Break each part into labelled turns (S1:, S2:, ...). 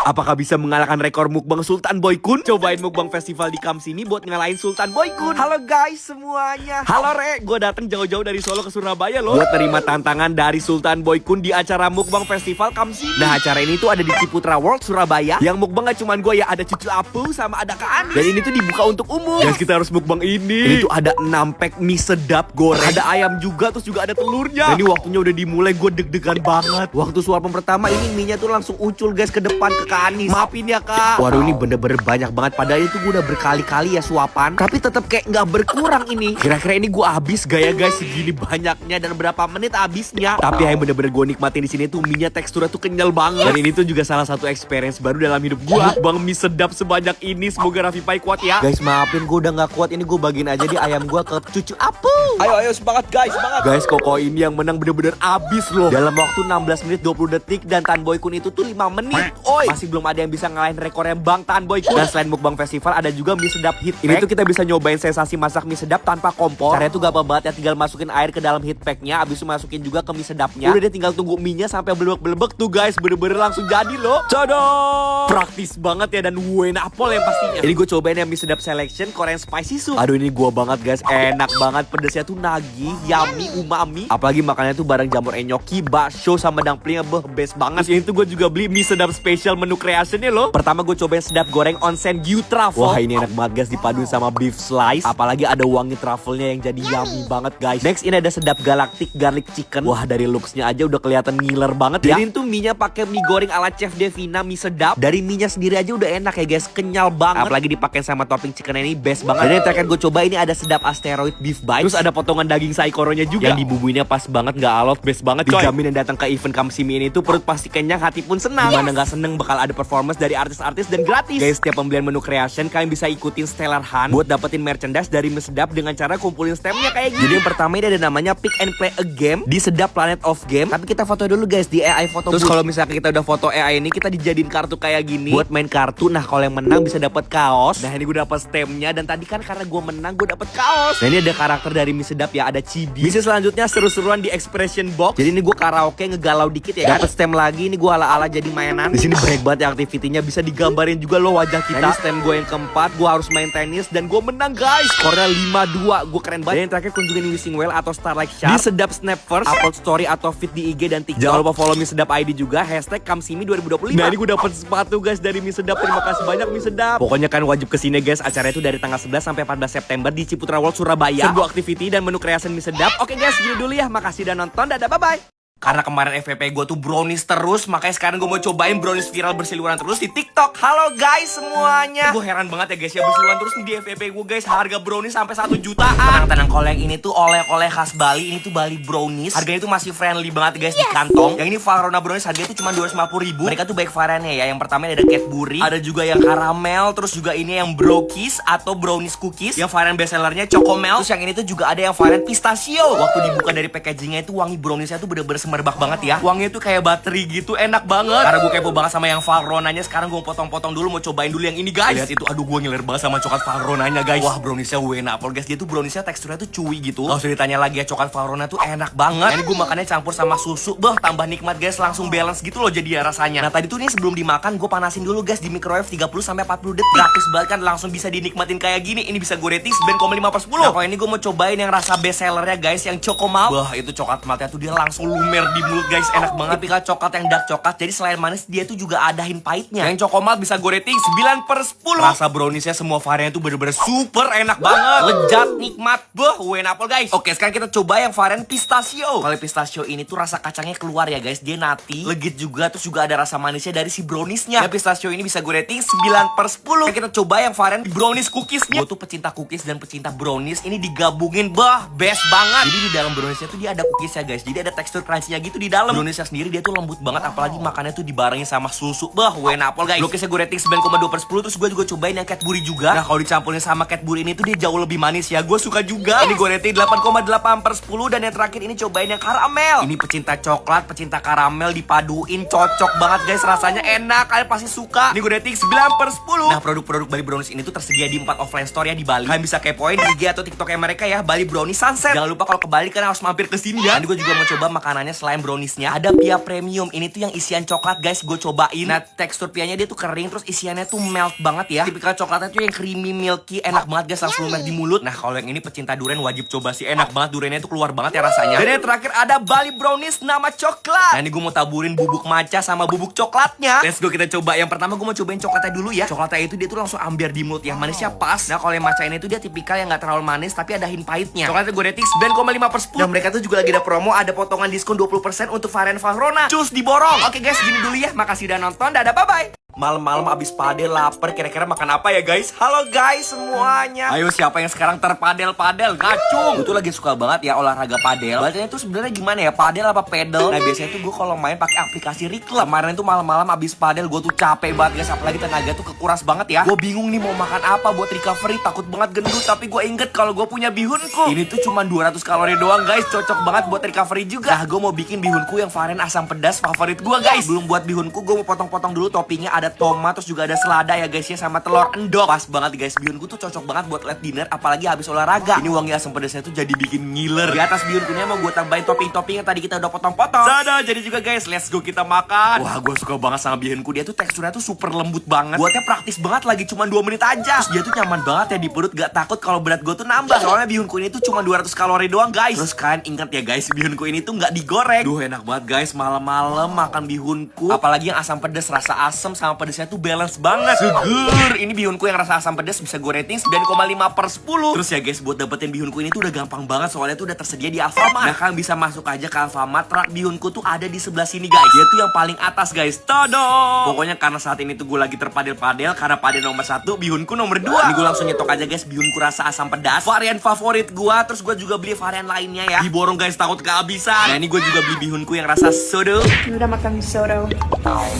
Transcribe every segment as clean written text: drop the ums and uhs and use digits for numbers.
S1: Apakah bisa mengalahkan rekor mukbang Sultan Boy Kun? Cobain mukbang festival di Kams ini buat ngalahin Sultan Boy Kun. Halo guys semuanya. Halo Re, gue datang jauh-jauh dari Solo ke Surabaya loh buat terima tantangan dari Sultan Boy Kun di acara mukbang festival Kams ini. Nah, acara ini tuh ada di Ciputra World Surabaya. Yang mukbang gak cuman gue ya, ada Cucu Apu sama ada Kak Anis. Dan ini tuh dibuka untuk umum. Guys, kita harus mukbang ini. Ini tuh ada 6 pack mie sedap goreng. Ada ayam juga, terus juga ada telurnya. Dan ini waktunya udah dimulai, gue deg-degan banget. Waktu suapan pertama ini mie-nya tuh langsung ucul guys ke depan ke Kak Anis. Maafin ya Kak. Waduh, ini bener-bener banyak banget. Padahal itu gue udah berkali-kali ya suapan, tapi tetap kayak nggak berkurang ini. Kira-kira ini gue habis gak ya guys segini banyaknya dan berapa menit habisnya? Tapi yang bener-bener gue nikmatin di sini tuh mie-nya teksturnya tuh kenyal banget. Dan ini tuh juga salah satu experience baru dalam hidup gue. Bang mie sedap sebanyak ini. Semoga Raffi Pai kuat ya. Guys, maafin gue udah nggak kuat. Ini gue bagiin aja di ayam gue ke Cucu Apu. Ayo semangat guys, semangat. Guys, Koko ini yang menang bener-bener abis loh. Dalam waktu 16 menit 20 detik dan Tan Boy Kun itu tuh 5 menit. Oi, masih belum ada yang bisa ngalahin rekornya Bang Tan Boy Kun. Dan selain mukbang festival ada juga mie sedap heat pack. Ini tuh kita bisa nyobain sensasi masak mie sedap tanpa kompor. Caranya tuh gampang banget ya, tinggal masukin air ke dalam heat packnya, abis itu masukin juga ke mie sedapnya. Udah deh, tinggal tunggu mie-nya sampai belebek-belebek tuh guys. Bener-bener langsung jadi loh. Codong. Praktis banget ya dan wenapol yang pastinya. Ini gue cobain yang mie sedap selection Korean spicy soup. Aduh, ini gua banget guys. Enak banget, pedesnya tuh nagih, yummy, umami. Apalagi makannya tuh bareng jamur enyoki, bakso sama dumplingnya best banget. Terus ini tuh gue juga beli mie sedap special menu creationnya loh. Pertama gue cobain sedap goreng onsen gyu truffle. Wah, ini enak banget guys, dipaduin sama beef slice. Apalagi ada wangi truffle-nya yang jadi yummy banget guys. Next ini ada sedap galactic garlic chicken. Wah, dari looks-nya aja udah kelihatan ngiler banget ya. Ini tuh mie-nya pakai mie goreng ala Chef Devina, mie sedap. Dari mie-nya sendiri aja udah enak ya guys, kenyal banget. Apalagi dipakai sama topping chicken ini best banget. Dan yang terakhir gue coba ini ada sedap asteroid beef bites. Terus ada potongan daging saikoronya juga yang dibubuinnya pas banget, nggak alot, best banget coy. Dijamin yang datang ke event Kamsimi ini tuh perut pasti kenyang, hati pun senang. Gimana nggak seneng, bakal ada performance dari artis-artis dan gratis. Guys, setiap pembelian menu creation kalian bisa ikutin Stellar Hunt buat dapetin merchandise dari mie sedap dengan cara kumpulin stemnya kayak gini. Jadi yang pertama ini ada namanya Pick and Play a Game di Sedap Planet of Game. Tapi kita foto dulu guys di AI foto. Terus kalau misalnya kita udah foto AI ini, kita dijadiin kartu kayak gini buat main kartu. Nah, kalau yang menang bisa dapat kaos. Nah, ini gue dapat stemnya, dan tadi kan karena gue menang gue dapat kaos. Nah, ini ada karakter dari mie sedap ya, ada Cibi. Bisa selanjutnya seru-seruan di expression box. Jadi ini gue karaoke ngegalau dikit ya. Dapat stem lagi, ini gue ala-ala jadi mainan. Di sini banyak banget ya aktivitinya, bisa digambarin juga loh wajah kita. Nah, ini stem gue yang keempat, gue harus main tenis dan gue menang guys. Skornya 5-2, gue keren banget. Dan yang terakhir kunjungin Wishing Well atau Starlight Shark di Sedap Snap First, upload story atau feed di IG dan TikTok. Jangan lupa follow mie sedap ID juga, #Kamsimi2025. Nah, ini gue dapet sepatu guys dari mie sedap. Terima kasih banyak mie sedap. Pokoknya kan wajib kesini guys. Acara itu dari tanggal 11 sampai 14 September di Ciputra World Surabaya. Sebuah aktiviti dan menu kreasi mie sedap. Oke guys, gini dulu ya. Makasih udah nonton. Dadah, bye-bye. Karena kemarin FVP gue tuh brownies terus, makanya sekarang gue mau cobain brownies viral berseliweran terus di TikTok. Halo guys semuanya. Gue heran banget ya guys ya, berseliweran terus di FVP gue guys. Harga brownies sampai 1 jutaan. Tenang-tenang, kalau yang ini tuh oleh-oleh khas Bali. Ini tuh Bali brownies. Harganya tuh masih friendly banget guys di kantong. Yang ini Valrhona brownies harganya tuh cuma 250.000. Mereka tuh baik variannya ya. Yang pertama ada Cadbury, ada juga yang karamel, terus juga ini yang browkies atau brownies cookies. Yang varian bestsellernya Chocomel. Terus yang ini tuh juga ada yang varian pistachio. Waktu dibuka dari packagingnya itu wangi browniesnya tuh bener-bener semerbak banget ya. Wanginya tuh kayak bateri gitu, enak banget. Karena gue kepo banget sama yang Valrhonanya. Sekarang gue potong-potong dulu, mau cobain dulu yang ini guys. Lihat itu, aduh gue ngiler banget sama coklat Valrhonanya guys. Wah, browniesnya wenapol guys. Dia tuh browniesnya teksturnya tuh chewy gitu. Gak usah ditanya lagi ya, coklat Valrhona tuh enak banget. Ini gue makannya campur sama susu, tambah nikmat guys. Langsung balance gitu loh jadi ya rasanya. Nah, tadi tuh nih sebelum dimakan gue panasin dulu guys di microwave 30-40 detik. Praktis banget kan, langsung bisa dinikmatin kayak gini. Ini bisa gue rating 9,5/10. Nah, kalau ini gue mau cobain yang rasa bestsellernya guys, yang Chocomel. Wah, itu coklat meltnya tuh dia langsung lumer di mulut guys, enak banget. Tipikal coklat yang dark coklat, jadi selain manis dia tuh juga ada hint pahitnya. Yang Chocomel bisa gue rating 9/10. Rasa browniesnya semua varian tuh bener-bener super enak banget, lezat, nikmat, wenapol guys. Oke, sekarang kita coba yang varian pistachio. Kalau pistachio ini tuh rasa kacangnya keluar ya guys, dia nutty, legit juga, terus juga ada rasa manisnya dari si browniesnya. Ya, pistachio ini bisa gue rating 9/10. Kita coba yang varian brownies cookiesnya. Gue tuh pecinta cookies dan pecinta brownies, ini digabungin best banget. Jadi di dalam browniesnya tuh dia ada cookiesnya guys, jadi ada tekstur crunchy-nya gitu di dalam. Browniesnya sendiri dia tuh lembut banget, apalagi makannya tuh dibarengin sama susu. Wenapol guys. Bloknya gue rating 9,2/10. Terus gue juga cobain yang Cadbury juga. Nah, kalau dicampurin sama Cadbury ini tuh dia jauh lebih manis ya. Gue suka juga. Ini gue rating 8,8/10. Dan yang terakhir ini cobain yang karamel. Ini pecinta coklat, pecinta karamel dipaduin cocok banget guys. Rasanya enak, kalian pasti suka. Ini gue rating 9/10. Nah, produk-produk Bali Brownies ini tuh tersedia di 4 offline store ya di Bali. Kalian bisa kepoin di IG atau TikToknya mereka ya, Bali Brownies Sunset. Jangan lupa kalau ke Bali kan harus mampir ke sini ya. Nanti gue juga mau coba makanannya selain browniesnya ada Pia Premium. Ini tuh yang isian coklat guys, gue cobain. Nah tekstur Pianya dia tuh kering, terus isiannya tuh melt banget ya. Tipikal coklatnya tuh yang creamy milky, enak banget guys, langsung lumer di mulut. Nah kalau yang ini pecinta durian wajib coba sih, enak banget, duriannya tuh keluar banget ya rasanya. Dan yang terakhir ada Bali Brownies nama coklat. Nah ini gue mau taburin bubuk matcha sama bubuk coklatnya. Let's go, kita coba. Yang pertama gue mau cobain coklatnya dulu ya. Coklatnya itu dia tuh langsung ambiar di mulut ya, manisnya pas. Nah kalau yang matcha ini tuh dia tipikal yang gak terlalu manis tapi ada hint pahitnya. Coklatnya gue rating 9,5/10. Dan mereka tuh juga lagi ada promo, ada potongan diskon 20% untuk varian Valrhona. Cus diborong. Oke guys, gini dulu ya. Makasih udah nonton. Dadah, bye-bye. Malam-malam abis padel lapar, kira-kira makan apa ya guys? Halo guys semuanya. Ayo siapa yang sekarang terpadel-padel? Gacung. Gue tuh lagi suka banget ya olahraga padel. Bacanya tuh sebenarnya gimana ya? Padel apa pedal? Nah biasanya tuh gue kalau main pakai aplikasi Reclub. Kemarin tuh malam-malam abis padel gue tuh capek banget guys, apalagi tenaga tuh kekuras banget ya. Gue bingung nih mau makan apa buat recovery, takut banget gendut, tapi gue inget kalau gue punya bihunku. Ini tuh cuma 200 kalori doang guys, cocok banget buat recovery juga. Nah gue mau bikin bihunku yang varian asam pedas favorit gue guys. Belum buat bihunku, gue mau potong-potong dulu toppingnya. Ada tomat, terus juga ada selada ya guys ya, sama telur endok. Pas banget guys, bihunku tuh cocok banget buat late dinner, apalagi habis olahraga. Ini wangi asam pedasnya tuh jadi bikin ngiler. Di atas bihunkunya mau gue tambahin topping-topping yang tadi kita udah potong-potong. Sada, jadi juga guys, let's go kita makan. Wah gue suka banget sama bihunku, dia tuh teksturnya tuh super lembut banget. Buatnya praktis banget lagi, cuma 2 menit aja. Terus dia tuh nyaman banget ya di perut, gak takut kalau berat gue tuh nambah. Soalnya bihunku ini tuh cuma 200 kalori doang guys. Terus kalian ingat ya guys, bihunku ini tuh gak digoreng. Duh enak banget guys, malam-malam makan bihunku, apalagi yang asam pedas, rasa asam sama pedasnya tuh balance banget. Seger. Ini bihunku yang rasa asam pedas bisa gue rating 9,5/10. Terus ya guys, buat dapetin bihunku ini tuh udah gampang banget, soalnya tuh udah tersedia di Alfamart. Nah kalian bisa masuk aja ke Alfamart. Rak bihunku tuh ada di sebelah sini guys. Dia tuh yang paling atas guys. Tadam. Pokoknya karena saat ini tuh gue lagi terpadel-padel, karena padel nomor 1, bihunku nomor 2. Ini gue langsung nyetok aja guys, bihunku rasa asam pedas, varian favorit gue. Terus gue juga beli varian lainnya ya. Diborong guys, takut kehabisan. Nah ini gue juga beli bihunku yang rasa sodo.
S2: Udah makan sodo.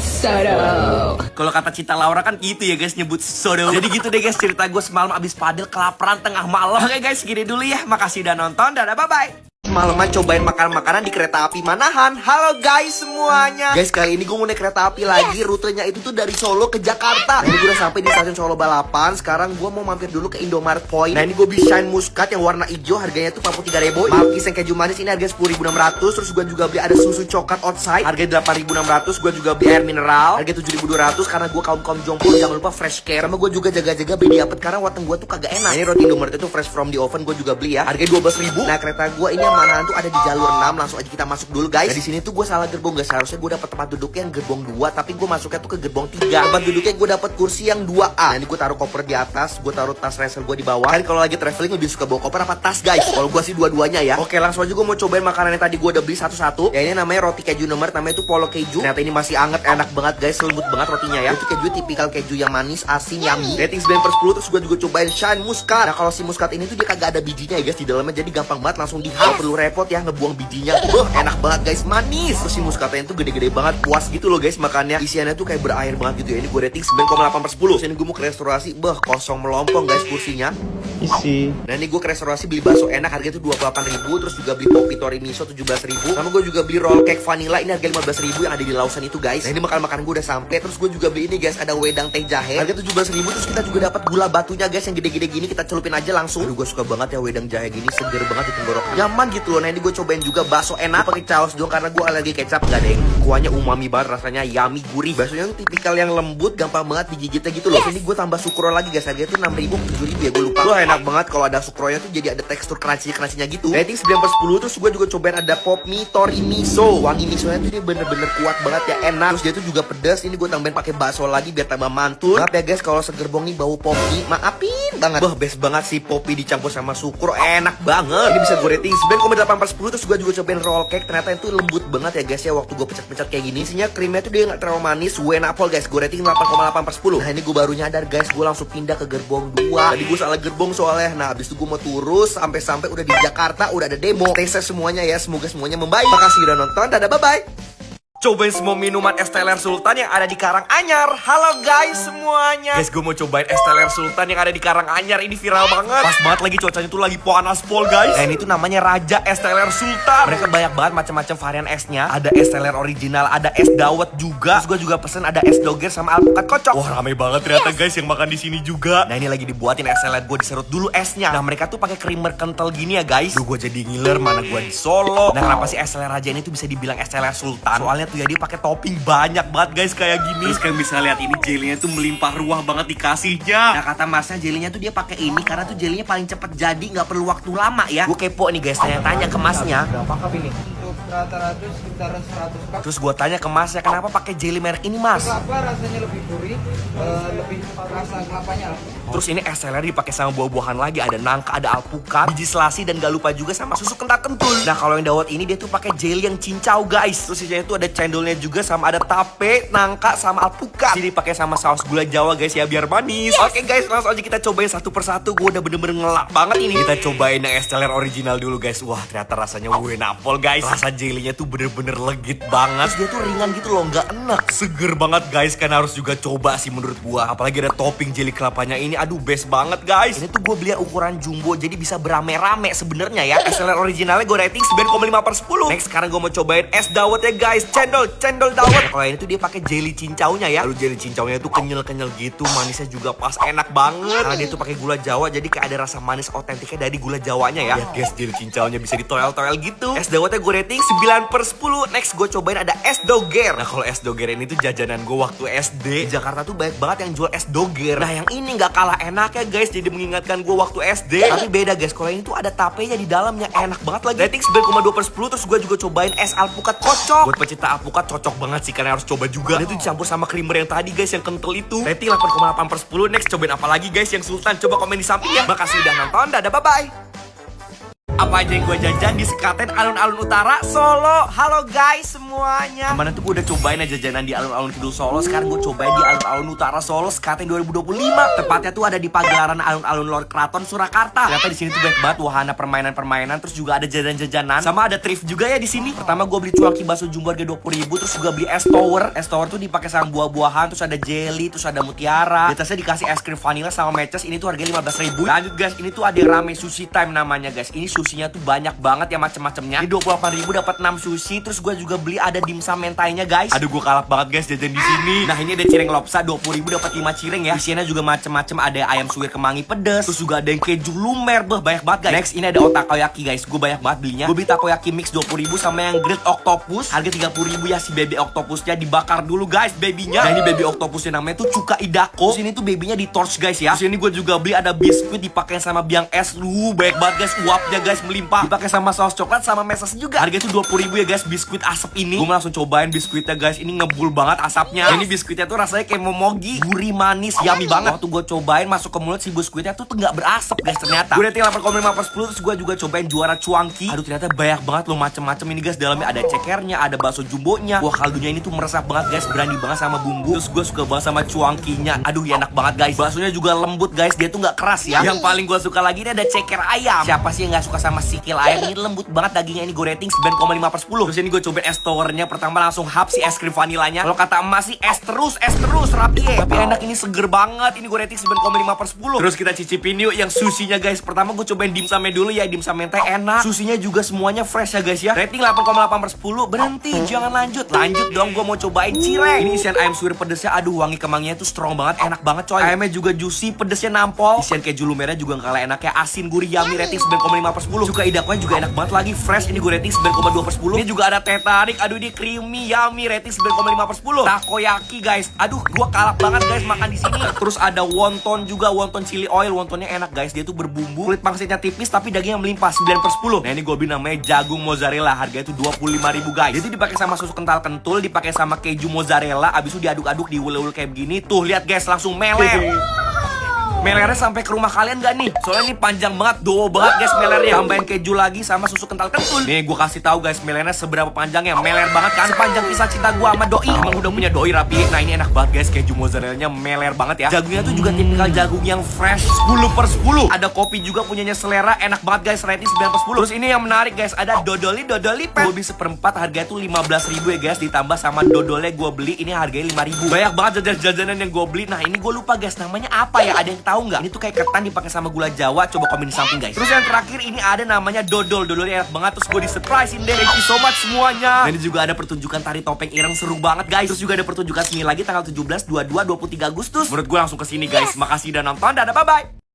S2: Sodo.
S1: Kalau kata Cinta Laura kan gitu ya guys, nyebut sodo. Jadi gitu deh guys cerita gue semalam abis padel, kelaparan tengah malam. Oke guys, segini dulu ya. Makasih udah nonton. Dadah, bye-bye. Semalaman cobain makanan-makanan di kereta api Manahan. Halo guys semuanya. Guys, kali ini gue mau naik kereta api lagi. Rutenya itu tuh dari Solo ke Jakarta. Nah, ini gue udah sampai di stasiun Solo Balapan. Sekarang gue mau mampir dulu ke Indomaret Point. Nah ini gue beli Shine Muscat yang warna hijau, harganya tuh 43.000. Malkis yang keju manis ini harganya 10.600. Terus gue juga beli ada susu coklat outside, harganya 8.600. Gue juga beli air mineral, harganya 7.200. Karena gue kaum jompo, jangan lupa fresh care. Sama gue juga jaga-jaga beli dapet karena wateng gue tuh kagak enak. Nah, ini roti Indomaret itu fresh from the oven, gue juga beli ya, harganya 12.000. Nah kereta gue ini Manahan tuh ada di jalur 6. Langsung aja kita masuk dulu guys. Nah di sini tuh gue salah gerbong guys. Seharusnya gue dapet tempat duduknya yang gerbong 2, tapi gue masuknya tuh ke gerbong 3. Tempat duduknya gue dapet kursi yang 2A. Nah ini gue taruh koper di atas, gue taruh tas ransel gue di bawah. Kan kalau lagi traveling lebih suka bawa koper apa tas guys? Kalau gue sih dua-duanya ya. Oke langsung aja gue mau cobain makanan yang tadi gue udah beli satu-satu. Ya ini namanya roti keju nomor, namanya tuh Polo keju. Ternyata ini masih anget, enak banget guys, lembut banget rotinya ya. Itu keju tipikal keju yang manis, asin, yummy. Rating 9/10. Terus gue juga cobain Shine Muscat. Nah kalau si muscat ini tuh dia kagak ada bijinya ya guys di dalamnya, jadi gampang banget langsung dihal. Perlu repot ya ngebuang bijinya. Enak banget guys, manis. Terus si muskatnya tuh gede-gede banget, puas gitu loh guys makannya. Isiannya tuh kayak berair banget gitu ya. Ini gue rating 9,8/10. Sini gue mau ke restorasi, kosong melompong guys kursinya.
S3: Isi.
S1: Nah ini gue ke restorasi beli bakso enak, harganya tuh 28.000. Terus juga beli popi tori miso 17.000. Sama gue juga beli roll cake vanilla, ini harga 15.000 yang ada di Lawson itu guys. Nah ini makan gue udah sampai. Terus gue juga beli ini guys, ada wedang teh jahe, harga 17.000. Terus kita juga dapat gula batunya guys yang gede-gede gini, kita celupin aja langsung. Aduh gue suka banget ya wedang jahe gini, seger banget di tenggorokan, nyaman gitu loh. Nah ini gue cobain juga bakso enak pakai saus dong, karena gue alergi kecap. Gak deng, kuahnya umami banget, rasanya yummy, gurih. Baksonya tuh tipikal yang lembut, gampang banget digigitnya gitu loh. Ini gue tambah sukro lagi guys, harganya tuh 6.000 7.000 ya, gue lupa. Wah enak banget kalau ada sukronya tuh, jadi ada tekstur crunchy-crunchy-nya gitu. Rating 9/10. Terus gue juga cobain ada pop mie tori miso. Wangi misonya tuh dia bener-bener kuat banget ya, enak. Terus dia tuh juga pedas. Ini gue tambahin pakai bakso lagi biar tambah mantul. Maaf ya guys kalau segerbong nih bau pop mie, maafin banget. Best banget sih popi dicampur sama sukro, enak banget. Ini bisa gue rating 9,8/10. Terus gue juga cobain roll cake, ternyata itu lembut banget ya guys ya. Waktu gue pecat-pecat kayak gini, isinya krimnya tuh dia nggak terlalu manis, enak guys. Gue rating 8,8/10. Nah ini gue baru nyadar guys, gue langsung pindah ke gerbong 2. Tadi gue salah gerbong soalnya. Nah habis itu gue mau turus sampai udah di Jakarta, udah ada demo. Tes semuanya ya, semoga semuanya membaik. Makasih udah nonton, dadah, bye bye. cobain semua minuman es teler Sultan yang ada di Karanganyar. Halo guys semuanya. Guys, gue mau cobain es teler Sultan yang ada di Karanganyar. Ini viral banget. Pas banget lagi cuacanya tuh lagi panas pol guys. Dan itu namanya Raja Es Teler Sultan. Mereka banyak banget macam-macam varian esnya. Ada es teler original, ada es dawet juga. Terus gue juga pesen ada es doger sama alpukat kocok. Wah, rame banget ternyata guys yang makan di sini juga. Nah, ini lagi dibuatin es teler, gue diserut dulu esnya. Nah, mereka tuh pakai creamer kental gini ya guys. Duh, gue jadi ngiler mana gue di Solo. Nah, kenapa sih es teler Raja ini tuh bisa dibilang es teler Sultan? Soalnya tuh ya dia pakai topping banyak banget guys kayak gini. Terus kalian bisa lihat ini jelinya tuh melimpah ruah banget dikasihnya. Nah, kata masnya jelinya tuh dia pakai ini karena tuh jelinya paling cepet jadi, nggak perlu waktu lama ya. Gue kepo nih guys, tanya ke masnya.
S3: Berapa cup ini? Untuk rata-rata sekitar 100 cup.
S1: Terus gue tanya ke masnya, kenapa pakai jeli merek ini mas?
S3: Kelapa rasanya lebih gurih, lebih rasa kelapanya.
S1: Terus ini es teler dipakai sama buah-buahan lagi, ada nangka, ada alpukat, biji selasi, dan gak lupa juga sama susu kental kentul. Nah, kalau yang dawet ini dia tuh pakai jelly yang cincau guys. Terus sisanya tuh ada cendolnya juga sama ada tape, nangka, sama alpukat. Jadi pakai sama saus gula Jawa guys ya biar manis. Oke guys, langsung aja kita cobain satu persatu. Gue udah bener-bener ngelak banget ini. Kita cobain yang es teler original dulu guys. Wah, ternyata rasanya napol guys. Rasa jelinya tuh bener-bener legit banget. Terus dia tuh ringan gitu loh, nggak enak. Seger banget guys, kan harus juga coba sih menurut gua. Apalagi ada topping jeli kelapanya ini. Aduh, best banget guys. Ini tuh gue beli ukuran jumbo, jadi bisa berame-rame sebenarnya ya. Es teler originalnya gue rating 9,5/10. Next, sekarang gue mau cobain es dawet ya guys. Cendol dawet. Kalau ini tuh dia pakai jeli cincaunya ya. Lalu jeli cincaunya tuh kenyal-kenyal gitu, manisnya juga pas, enak banget. Karena dia tuh pakai gula Jawa, jadi kayak ada rasa manis otentiknya dari gula Jawanya ya. Lihat guys, jeli cincaunya bisa ditoel-toel gitu. Es dawetnya gue rating 9/10. Next, gue cobain ada es doger. Nah, kalau es doger ini tuh jajanan gue waktu SD. Di Jakarta tuh banyak banget yang jual es doger. Nah, yang ini nggak kalah enak ya guys, jadi mengingatkan gue waktu SD. Tapi beda guys, kalau ini tuh ada tapenya di dalamnya, enak banget lagi. Rating 9,2/10. Terus gue juga cobain es alpukat kocok. Buat pecinta alpukat cocok banget sih, karena harus coba juga. Dan itu dicampur sama creamer yang tadi guys, yang kental itu. Rating 8,8/10. Next, cobain apa lagi guys yang Sultan? Coba komen di samping ya. Makasih udah nonton, dadah, bye-bye. Apa aja yang gue jajan di Sekaten Alun-Alun Utara, Solo. Halo guys semuanya. Kemarin tuh gue udah cobain aja jajanan di Alun-Alun Kidul Solo. Sekarang gue cobain di Alun-Alun Utara Solo Sekaten 2025. Tepatnya tuh ada di pagelaran Alun-Alun Lor Kraton Surakarta. Ternyata di sini tuh banyak banget wahana permainan-permainan. Terus juga ada jajan-jajanan. Sama ada thrift juga ya di sini. Pertama gue beli cuanki bakso jumbo harga 20.000. Terus juga beli es tower. Es tower tuh dipakai sama buah-buahan. Terus ada jelly, terus ada mutiara. Di atasnya dikasih es krim vanilla sama matches. Ini tuh harganya 15.000. Lanjut guys, ini tuh ada rame sushi time namanya guys. Ini susinya tuh banyak banget ya macem-macemnya. Ini 28.000 dapat 6 sushi. Terus gue juga beli ada dimsum mentainya guys. Aduh, gue kalap banget guys jajan di sini. Nah, ini ada cireng lopsa 20.000 dapat 5 cireng ya. Isinya juga macem-macem, ada ayam suwir kemangi pedes. Terus juga ada yang keju lumer, banyak banget guys. Next, ini ada otakoyaki guys. Gue banyak banget belinya. Gue beli takoyaki mix 20.000 sama yang grilled octopus harga 30.000 ya. Si baby octopusnya dibakar dulu guys, babynya. Nah, ini baby octopusnya namanya tuh cuka idako. Terus ini tuh babynya di torch guys ya. Terus ini gue juga beli ada biskuit dipakai sama biang es. Banyak banget guys, uapnya guys melimpah. Dipakai sama saus coklat sama meses juga. Harga itu 20.000 ya guys, biskuit asap ini. Gue langsung cobain biskuitnya guys. Ini ngebul banget asapnya. Ini biskuitnya tuh rasanya kayak momogi, gurih manis, yummy banget. Waktu gue cobain masuk ke mulut si biskuitnya tuh nggak berasap guys ternyata. Gue rating 8,5/10. Terus gue juga cobain juara cuanki. Aduh, ternyata banyak banget loh macem-macem ini guys. Dalamnya ada cekernya, ada bakso jumbonya. Wah, kaldunya ini tuh meresap banget guys, berani banget sama bumbu. Terus gue suka banget sama cuankinya. Aduh, ya enak banget guys. Baksonya juga lembut guys, dia tuh nggak keras ya. Yang paling gue suka lagi ini ada ceker ayam. Siapa sih yang nggak suka sama sikil ayam? Ini lembut banget dagingnya. Ini gue rating 9,5/10. Terus ini gue cobain es towernya. Pertama langsung hap si es krim vanilanya. Kalau kata emas sih es terus rapi ya. Tapi enak, ini seger banget. Ini gue rating 9,5/10. Terus kita cicipin yuk yang sushinya guys. Pertama gue cobain dimsumnya dulu ya. Dimsum menteh enak. Sushinya juga semuanya fresh ya guys ya. Rating 8,8/10. Berhenti, jangan lanjut. Lanjut dong, gue mau cobain cireng. Ini isian ayam suwir pedesnya. Aduh, wangi kemanginya tuh strong banget, enak banget coy. Ayamnya juga juicy, pedesnya nampol. Isian keju lumernya juga gak kalah enak ya. Asin, gurih, yummy. Rating 9,5/10. Cuka idaknya juga enak banget lagi, fresh. Ini gue rating 9,2/10. Ini juga ada teh tarik. Aduh, ini creamy, yummy. Rating 9,5/10. Takoyaki guys. Aduh, gue kalap banget guys makan di sini. Terus ada wonton juga, wonton chili oil. Wontonnya enak guys. Dia tuh berbumbu, kulit pangsitnya tipis tapi dagingnya melimpah, 9/10. Nah, ini gue beli namanya jagung mozzarella. Harganya tuh 25.000 guys. Jadi dipakai sama susu kental kentul, dipakai sama keju mozzarella. Abis itu diaduk-aduk, diulek-ulek kayak begini. Tuh, lihat guys, langsung meleleh. Melernya sampai ke rumah kalian gak nih? Soalnya ini panjang banget, dowo banget guys melernya. Tambahin keju lagi sama susu kental kentul. Nih gue kasih tahu guys, melernya seberapa panjangnya. Meler banget kan, sepanjang kisah cinta gue sama doi. Emang udah punya doi rapi. Nah ini enak banget guys, keju mozzarellanya meler banget ya. Jagungnya tuh juga tipikal jagung yang fresh, 10/10. Ada kopi juga punyanya Selera, enak banget guys, rating 9/10. Terus ini yang menarik guys, ada dodoli pen. Gue beli seperempat, harganya tuh 15.000 ya guys. Ditambah sama dodolnya gue beli, ini harganya 5.000. Banyak banget jajan-jajanan yang gue beli. Nah ini gue lupa guys, namanya apa ya? Ada yang tahu nggak? Ini tuh kayak ketan dipakai sama gula Jawa. Coba komen di samping guys. Terus yang terakhir ini ada namanya dodol. Dodolnya enak banget. Terus gue di surprisein deh. Thank you so much semuanya. Dan ini juga ada pertunjukan tari topeng ireng, seru banget guys. Terus juga ada pertunjukan seni lagi tanggal 17, 22, 23 Agustus. Menurut gue langsung kesini guys. Makasih udah nonton. Dadah, bye bye.